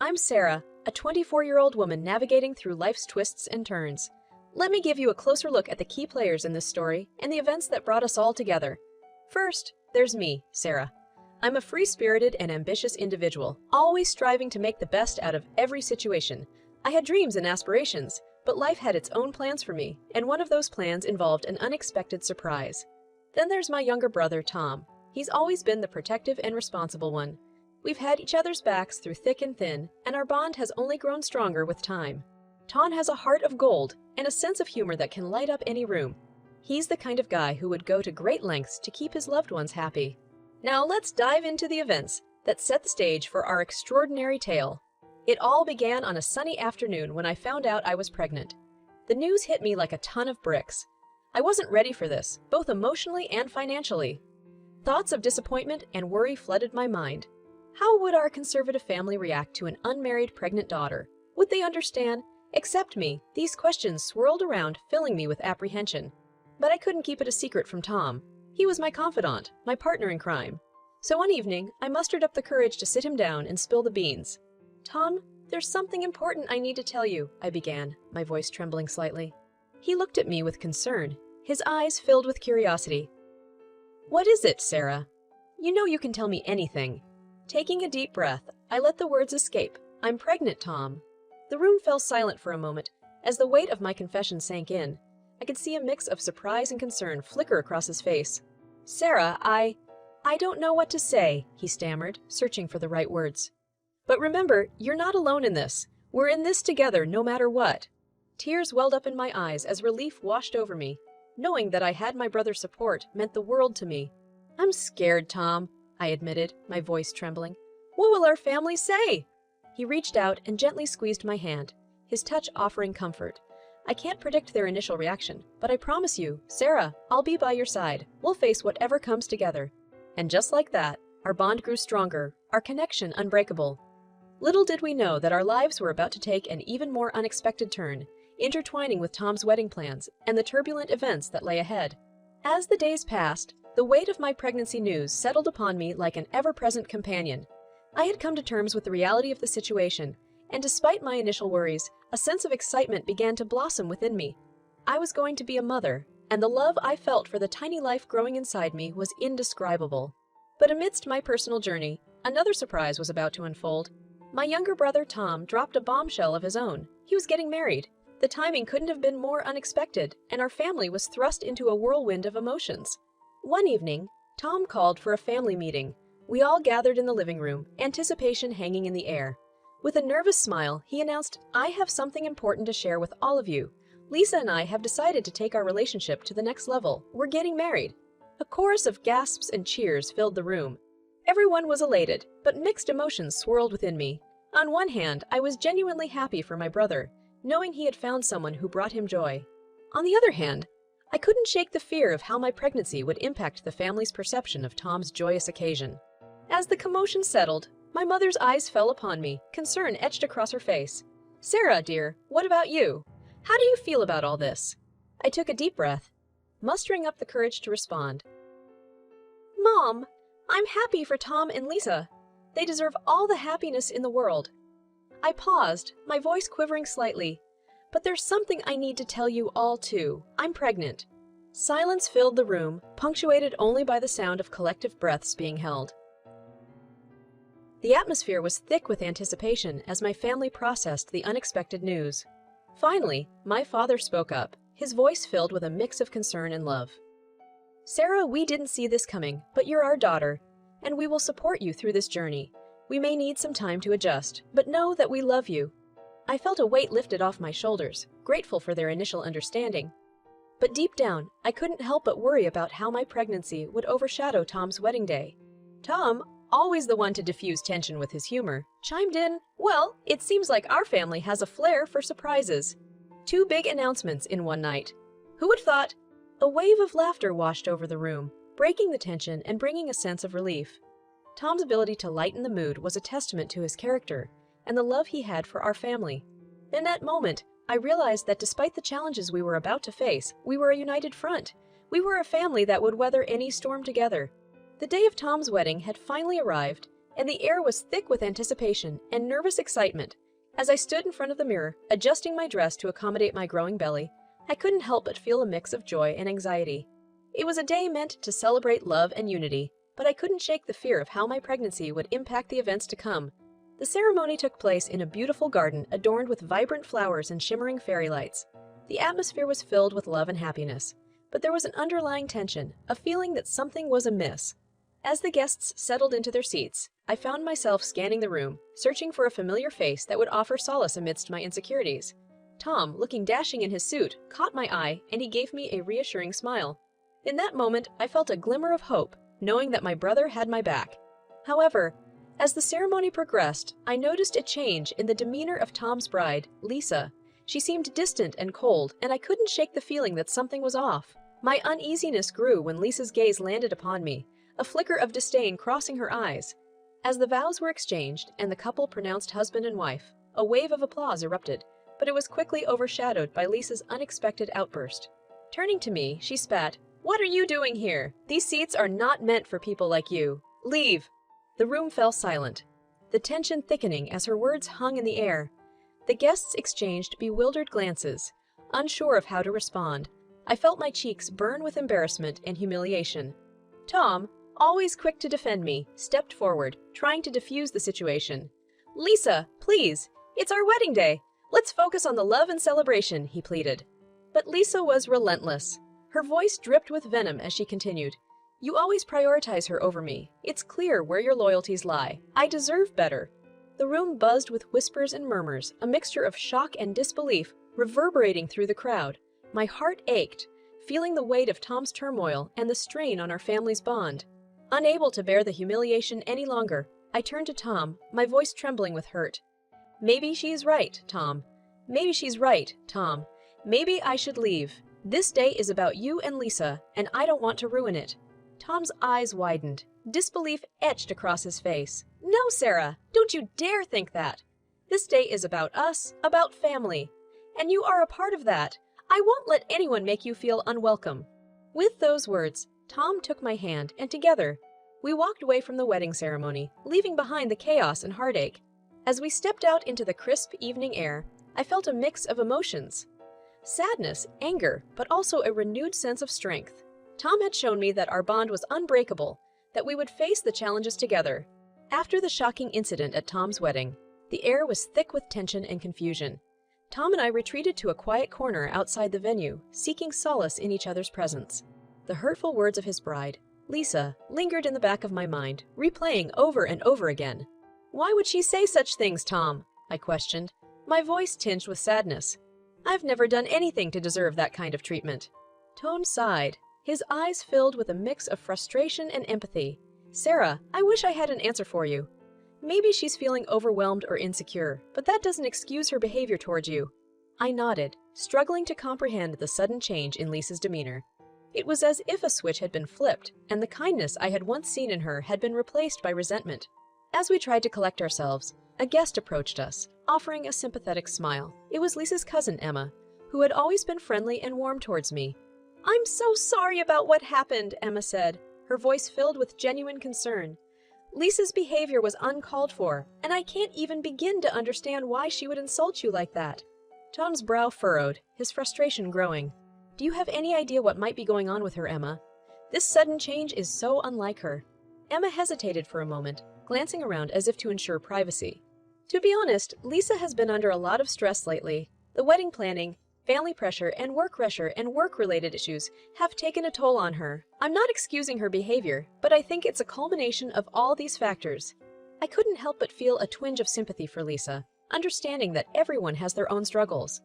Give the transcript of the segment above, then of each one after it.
I'm Sarah, a 24-year-old woman navigating through life's twists and turns. Let me give you a closer look at the key players in this story and the events that brought us all together. First, there's me, Sarah. I'm a free-spirited and ambitious individual, always striving to make the best out of every situation. I had dreams and aspirations, but life had its own plans for me, and one of those plans involved an unexpected surprise. Then there's my younger brother, Tom. He's always been the protective and responsible one. We've had each other's backs through thick and thin, and our bond has only grown stronger with time. Tom has a heart of gold and a sense of humor that can light up any room. He's the kind of guy who would go to great lengths to keep his loved ones happy. Now let's dive into the events that set the stage for our extraordinary tale. It all began on a sunny afternoon when I found out I was pregnant. The news hit me like a ton of bricks. I wasn't ready for this, both emotionally and financially. Thoughts of disappointment and worry flooded my mind. How would our conservative family react to an unmarried pregnant daughter? Would they understand, accept me? These questions swirled around, filling me with apprehension. But I couldn't keep it a secret from Tom. He was my confidant, my partner in crime. So one evening, I mustered up the courage to sit him down and spill the beans. "Tom, there's something important I need to tell you," I began, my voice trembling slightly. He looked at me with concern, his eyes filled with curiosity. "What is it, Sarah? You know you can tell me anything." Taking a deep breath, I let the words escape. "I'm pregnant, Tom." The room fell silent for a moment. As the weight of my confession sank in, I could see a mix of surprise and concern flicker across his face. "Sarah, I don't know what to say," he stammered, searching for the right words. "But remember, you're not alone in this. We're in this together, no matter what." Tears welled up in my eyes as relief washed over me. Knowing that I had my brother's support meant the world to me. "I'm scared, Tom," I admitted, my voice trembling. "What will our family say?" He reached out and gently squeezed my hand, his touch offering comfort. "I can't predict their initial reaction, but I promise you, Sarah, I'll be by your side. We'll face whatever comes together." And just like that, our bond grew stronger, our connection unbreakable. Little did we know that our lives were about to take an even more unexpected turn, intertwining with Tom's wedding plans and the turbulent events that lay ahead. As the days passed, the weight of my pregnancy news settled upon me like an ever-present companion. I had come to terms with the reality of the situation, and despite my initial worries, a sense of excitement began to blossom within me. I was going to be a mother, and the love I felt for the tiny life growing inside me was indescribable. But amidst my personal journey, another surprise was about to unfold. My younger brother Tom dropped a bombshell of his own. He was getting married. The timing couldn't have been more unexpected, and our family was thrust into a whirlwind of emotions. One evening, Tom called for a family meeting. We all gathered in the living room, anticipation hanging in the air. With a nervous smile, he announced, "I have something important to share with all of you. Lisa and I have decided to take our relationship to the next level. We're getting married." A chorus of gasps and cheers filled the room. Everyone was elated, but mixed emotions swirled within me. On one hand, I was genuinely happy for my brother, knowing he had found someone who brought him joy. On the other hand, I couldn't shake the fear of how my pregnancy would impact the family's perception of Tom's joyous occasion. As the commotion settled, my mother's eyes fell upon me, concern etched across her face. "Sarah, dear, what about you? How do you feel about all this?" I took a deep breath, mustering up the courage to respond. "Mom, I'm happy for Tom and Lisa. They deserve all the happiness in the world." I paused, my voice quivering slightly. "But there's something I need to tell you all too. I'm pregnant." Silence filled the room, punctuated only by the sound of collective breaths being held. The atmosphere was thick with anticipation as my family processed the unexpected news. Finally, my father spoke up, his voice filled with a mix of concern and love. "Sarah, we didn't see this coming, but you're our daughter, and we will support you through this journey. We may need some time to adjust, but know that we love you." I felt a weight lifted off my shoulders, grateful for their initial understanding. But deep down, I couldn't help but worry about how my pregnancy would overshadow Tom's wedding day. Tom, always the one to diffuse tension with his humor, chimed in, "Well, it seems like our family has a flair for surprises." 2 big announcements in one night. Who would have thought? A wave of laughter washed over the room, breaking the tension and bringing a sense of relief. Tom's ability to lighten the mood was a testament to his character and the love he had for our family. In that moment, I realized that despite the challenges we were about to face, we were a united front. We were a family that would weather any storm together. The day of Tom's wedding had finally arrived, and the air was thick with anticipation and nervous excitement. As I stood in front of the mirror, adjusting my dress to accommodate my growing belly, I couldn't help but feel a mix of joy and anxiety. It was a day meant to celebrate love and unity, but I couldn't shake the fear of how my pregnancy would impact the events to come. The ceremony took place in a beautiful garden adorned with vibrant flowers and shimmering fairy lights. The atmosphere was filled with love and happiness, but there was an underlying tension, a feeling that something was amiss. As the guests settled into their seats, I found myself scanning the room, searching for a familiar face that would offer solace amidst my insecurities. Tom, looking dashing in his suit, caught my eye, and he gave me a reassuring smile. In that moment, I felt a glimmer of hope, knowing that my brother had my back. However, as the ceremony progressed, I noticed a change in the demeanor of Tom's bride, Lisa. She seemed distant and cold, and I couldn't shake the feeling that something was off. My uneasiness grew when Lisa's gaze landed upon me, a flicker of disdain crossing her eyes. As the vows were exchanged and the couple pronounced husband and wife, a wave of applause erupted, but it was quickly overshadowed by Lisa's unexpected outburst. Turning to me, she spat, "What are you doing here? These seats are not meant for people like you. Leave!" The room fell silent, the tension thickening as her words hung in the air. The guests exchanged bewildered glances, unsure of how to respond. I felt my cheeks burn with embarrassment and humiliation. Tom, always quick to defend me, stepped forward, trying to defuse the situation. "Lisa, please, it's our wedding day. Let's focus on the love and celebration," he pleaded. But Lisa was relentless. Her voice dripped with venom as she continued. "You always prioritize her over me. It's clear where your loyalties lie. I deserve better." The room buzzed with whispers and murmurs, a mixture of shock and disbelief reverberating through the crowd. My heart ached, feeling the weight of Tom's turmoil and the strain on our family's bond. Unable to bear the humiliation any longer, I turned to Tom, my voice trembling with hurt. "Maybe she's right, Tom. Maybe she's right, Tom. Maybe I should leave. This day is about you and Lisa, and I don't want to ruin it." Tom's eyes widened. Disbelief etched across his face. "No, Sarah, don't you dare think that. This day is about us, about family. And you are a part of that. I won't let anyone make you feel unwelcome." With those words, Tom took my hand, and together, we walked away from the wedding ceremony, leaving behind the chaos and heartache. As we stepped out into the crisp evening air, I felt a mix of emotions. Sadness, anger, but also a renewed sense of strength. Tom had shown me that our bond was unbreakable, that we would face the challenges together. After the shocking incident at Tom's wedding, the air was thick with tension and confusion. Tom and I retreated to a quiet corner outside the venue, seeking solace in each other's presence. The hurtful words of his bride, Lisa, lingered in the back of my mind, replaying over and over again. "Why would she say such things, Tom?" I questioned, my voice tinged with sadness. "I've never done anything to deserve that kind of treatment." Tom sighed, his eyes filled with a mix of frustration and empathy. "Sarah, I wish I had an answer for you. Maybe she's feeling overwhelmed or insecure, but that doesn't excuse her behavior towards you." I nodded, struggling to comprehend the sudden change in Lisa's demeanor. It was as if a switch had been flipped, and the kindness I had once seen in her had been replaced by resentment. As we tried to collect ourselves, a guest approached us, offering a sympathetic smile. It was Lisa's cousin, Emma, who had always been friendly and warm towards me. "I'm so sorry about what happened," Emma said, her voice filled with genuine concern. "Lisa's behavior was uncalled for, and I can't even begin to understand why she would insult you like that." Tom's brow furrowed, his frustration growing. "Do you have any idea what might be going on with her, Emma? This sudden change is so unlike her." Emma hesitated for a moment, glancing around as if to ensure privacy. "To be honest, Lisa has been under a lot of stress lately. The wedding planning, family pressure, and work-related issues have taken a toll on her. I'm not excusing her behavior, but I think it's a culmination of all these factors." I couldn't help but feel a twinge of sympathy for Lisa, understanding that everyone has their own struggles.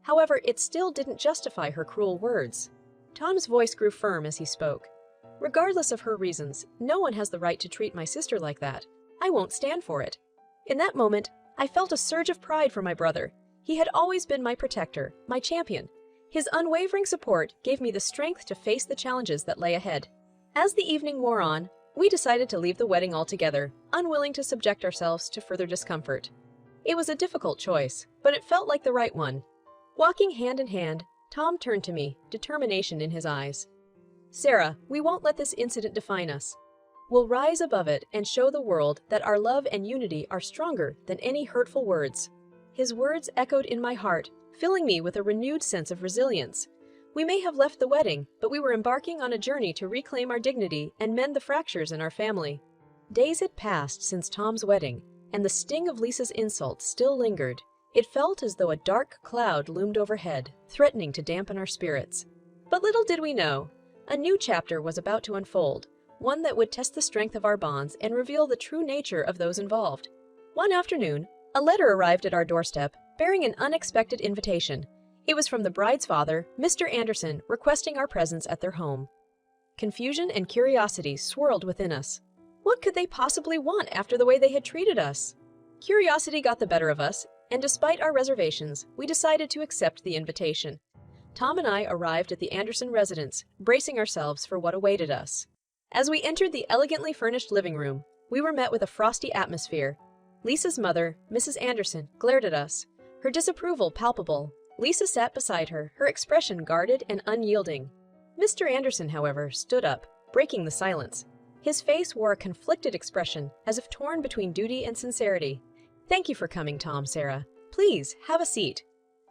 However, it still didn't justify her cruel words. Tom's voice grew firm as he spoke. "Regardless of her reasons, no one has the right to treat my sister like that. I won't stand for it." In that moment, I felt a surge of pride for my brother. He had always been my protector, my champion. His unwavering support gave me the strength to face the challenges that lay ahead. As the evening wore on, we decided to leave the wedding altogether, unwilling to subject ourselves to further discomfort. It was a difficult choice, but it felt like the right one. Walking hand in hand, Tom turned to me, determination in his eyes. "Sarah, we won't let this incident define us. will rise above it and show the world that our love and unity are stronger than any hurtful words." His words echoed in my heart, filling me with a renewed sense of resilience. We may have left the wedding, but we were embarking on a journey to reclaim our dignity and mend the fractures in our family. Days had passed since Tom's wedding, and the sting of Lisa's insult still lingered. It felt as though a dark cloud loomed overhead, threatening to dampen our spirits. But little did we know, a new chapter was about to unfold, one that would test the strength of our bonds and reveal the true nature of those involved. One afternoon, a letter arrived at our doorstep, bearing an unexpected invitation. It was from the bride's father, Mr. Anderson, requesting our presence at their home. Confusion and curiosity swirled within us. What could they possibly want after the way they had treated us? Curiosity got the better of us, and despite our reservations, we decided to accept the invitation. Tom and I arrived at the Anderson residence, bracing ourselves for what awaited us. As we entered the elegantly furnished living room, we were met with a frosty atmosphere. Lisa's mother, Mrs. Anderson, glared at us, her disapproval palpable. Lisa sat beside her, her expression guarded and unyielding. Mr. Anderson, however, stood up, breaking the silence. His face wore a conflicted expression, as if torn between duty and sincerity. "Thank you for coming, Tom, Sarah. Please, have a seat."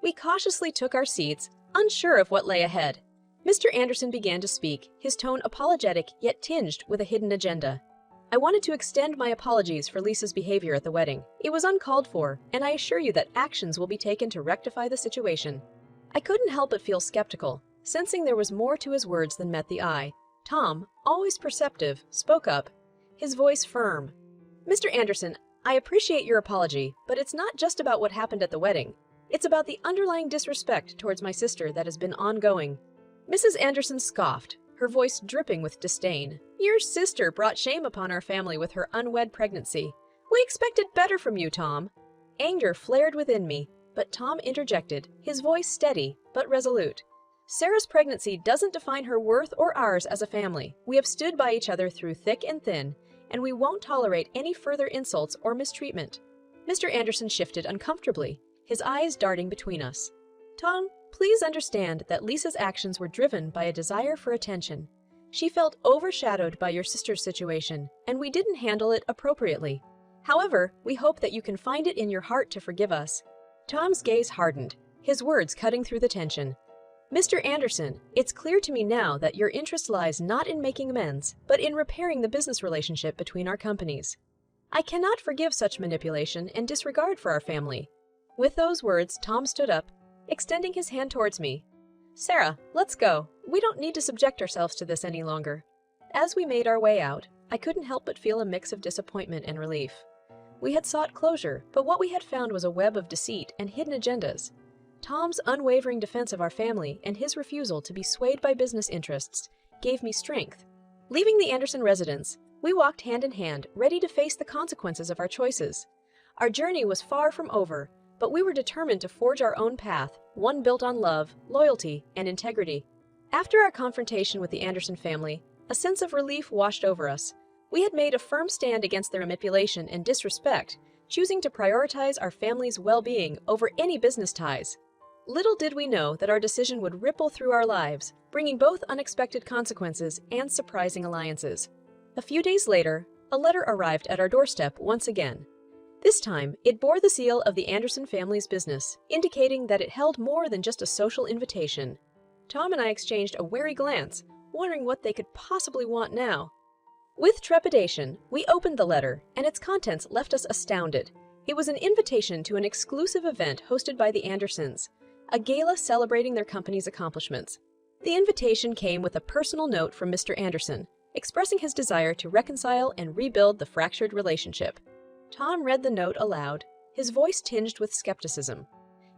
We cautiously took our seats, unsure of what lay ahead. Mr. Anderson began to speak, his tone apologetic yet tinged with a hidden agenda. "I wanted to extend my apologies for Lisa's behavior at the wedding. It was uncalled for, and I assure you that actions will be taken to rectify the situation." I couldn't help but feel skeptical, sensing there was more to his words than met the eye. Tom, always perceptive, spoke up, his voice firm. "Mr. Anderson, I appreciate your apology, but it's not just about what happened at the wedding. It's about the underlying disrespect towards my sister that has been ongoing." Mrs. Anderson scoffed, her voice dripping with disdain. "Your sister brought shame upon our family with her unwed pregnancy. We expected better from you, Tom." Anger flared within me, but Tom interjected, his voice steady but resolute. "Sarah's pregnancy doesn't define her worth or ours as a family. We have stood by each other through thick and thin, and we won't tolerate any further insults or mistreatment." Mr. Anderson shifted uncomfortably, his eyes darting between us. "Tom, please understand that Lisa's actions were driven by a desire for attention. She felt overshadowed by your sister's situation, and we didn't handle it appropriately. However, we hope that you can find it in your heart to forgive us." Tom's gaze hardened, his words cutting through the tension. "Mr. Anderson, it's clear to me now that your interest lies not in making amends, but in repairing the business relationship between our companies. I cannot forgive such manipulation and disregard for our family." With those words, Tom stood up, extending his hand towards me. "Sarah, let's go. We don't need to subject ourselves to this any longer." As we made our way out, I couldn't help but feel a mix of disappointment and relief. We had sought closure, but what we had found was a web of deceit and hidden agendas. Tom's unwavering defense of our family and his refusal to be swayed by business interests gave me strength. Leaving the Anderson residence, we walked hand in hand, ready to face the consequences of our choices. Our journey was far from over, but we were determined to forge our own path, one built on love, loyalty, and integrity. After our confrontation with the Anderson family, a sense of relief washed over us. We had made a firm stand against their manipulation and disrespect, choosing to prioritize our family's well-being over any business ties. Little did we know that our decision would ripple through our lives, bringing both unexpected consequences and surprising alliances. A few days later, a letter arrived at our doorstep once again. This time, it bore the seal of the Anderson family's business, indicating that it held more than just a social invitation. Tom and I exchanged a wary glance, wondering what they could possibly want now. With trepidation, we opened the letter, and its contents left us astounded. It was an invitation to an exclusive event hosted by the Andersons, a gala celebrating their company's accomplishments. The invitation came with a personal note from Mr. Anderson, expressing his desire to reconcile and rebuild the fractured relationship. Tom read the note aloud, his voice tinged with skepticism.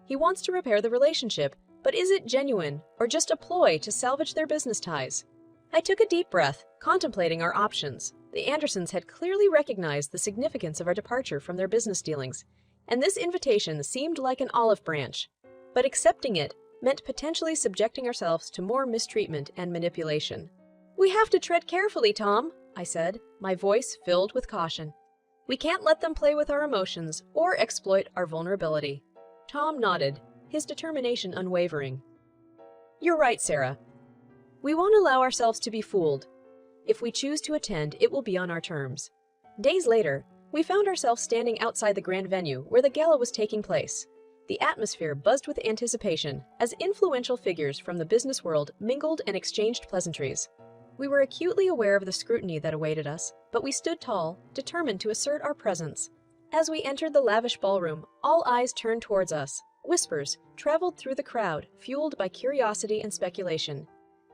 He wants to repair the relationship, but is it genuine or just a ploy to salvage their business ties? I took a deep breath, contemplating our options. The Andersons had clearly recognized the significance of our departure from their business dealings, and this invitation seemed like an olive branch. But accepting it meant potentially subjecting ourselves to more mistreatment and manipulation. "We have to tread carefully, Tom," I said, my voice filled with caution. "We can't let them play with our emotions or exploit our vulnerability." Tom nodded, his determination unwavering. "You're right, Sarah. We won't allow ourselves to be fooled. If we choose to attend, it will be on our terms. Days later, we found ourselves standing outside the grand venue where the gala was taking place. The atmosphere buzzed with anticipation as influential figures from the business world mingled and exchanged pleasantries. We were acutely aware of the scrutiny that awaited us, but we stood tall, determined to assert our presence. As we entered the lavish ballroom, all eyes turned towards us. Whispers traveled through the crowd, fueled by curiosity and speculation.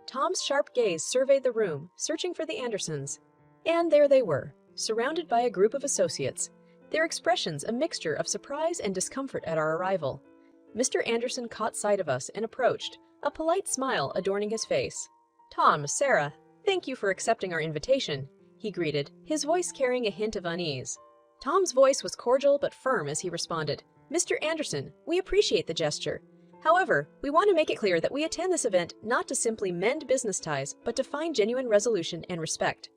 Tom's sharp gaze surveyed the room, searching for the Andersons. And there they were, surrounded by a group of associates, their expressions a mixture of surprise and discomfort at our arrival. Mr. Anderson caught sight of us and approached, a polite smile adorning his face. "Tom, Sarah, thank you for accepting our invitation," he greeted, his voice carrying a hint of unease. Tom's voice was cordial but firm as he responded, "Mr. Anderson, we appreciate the gesture. However, we want to make it clear that we attend this event not to simply mend business ties, but to find genuine resolution and respect."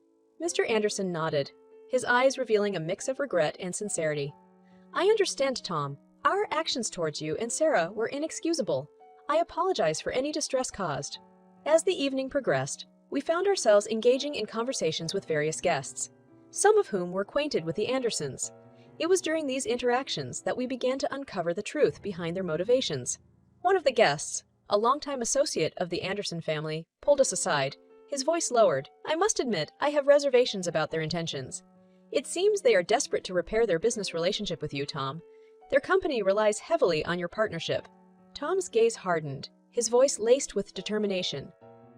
Mr. Anderson nodded, his eyes revealing a mix of regret and sincerity. "I understand, Tom. Our actions towards you and Sarah were inexcusable. I apologize for any distress caused." As the evening progressed, we found ourselves engaging in conversations with various guests, some of whom were acquainted with the Andersons. It was during these interactions that we began to uncover the truth behind their motivations. One of the guests, a longtime associate of the Anderson family, pulled us aside, his voice lowered. "I must admit, I have reservations about their intentions. It seems they are desperate to repair their business relationship with you, Tom. Their company relies heavily on your partnership." Tom's gaze hardened, his voice laced with determination.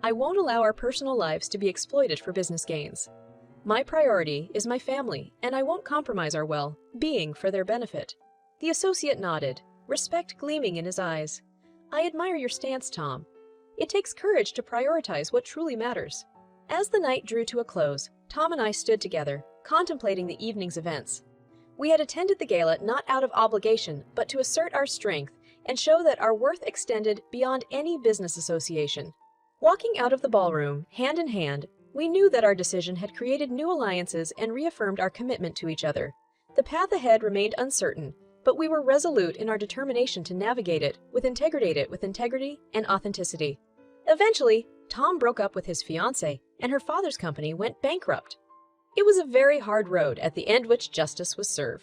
"I won't allow our personal lives to be exploited for business gains. My priority is my family, and I won't compromise our well-being for their benefit." The associate nodded, respect gleaming in his eyes. "I admire your stance, Tom. It takes courage to prioritize what truly matters." As the night drew to a close, Tom and I stood together, contemplating the evening's events. We had attended the gala not out of obligation, but to assert our strength and show that our worth extended beyond any business association. Walking out of the ballroom, hand in hand, we knew that our decision had created new alliances and reaffirmed our commitment to each other. The path ahead remained uncertain, but we were resolute in our determination to navigate it with integrity and authenticity. Eventually, Tom broke up with his fiancée, and her father's company went bankrupt. It was a very hard road at the end which justice was served.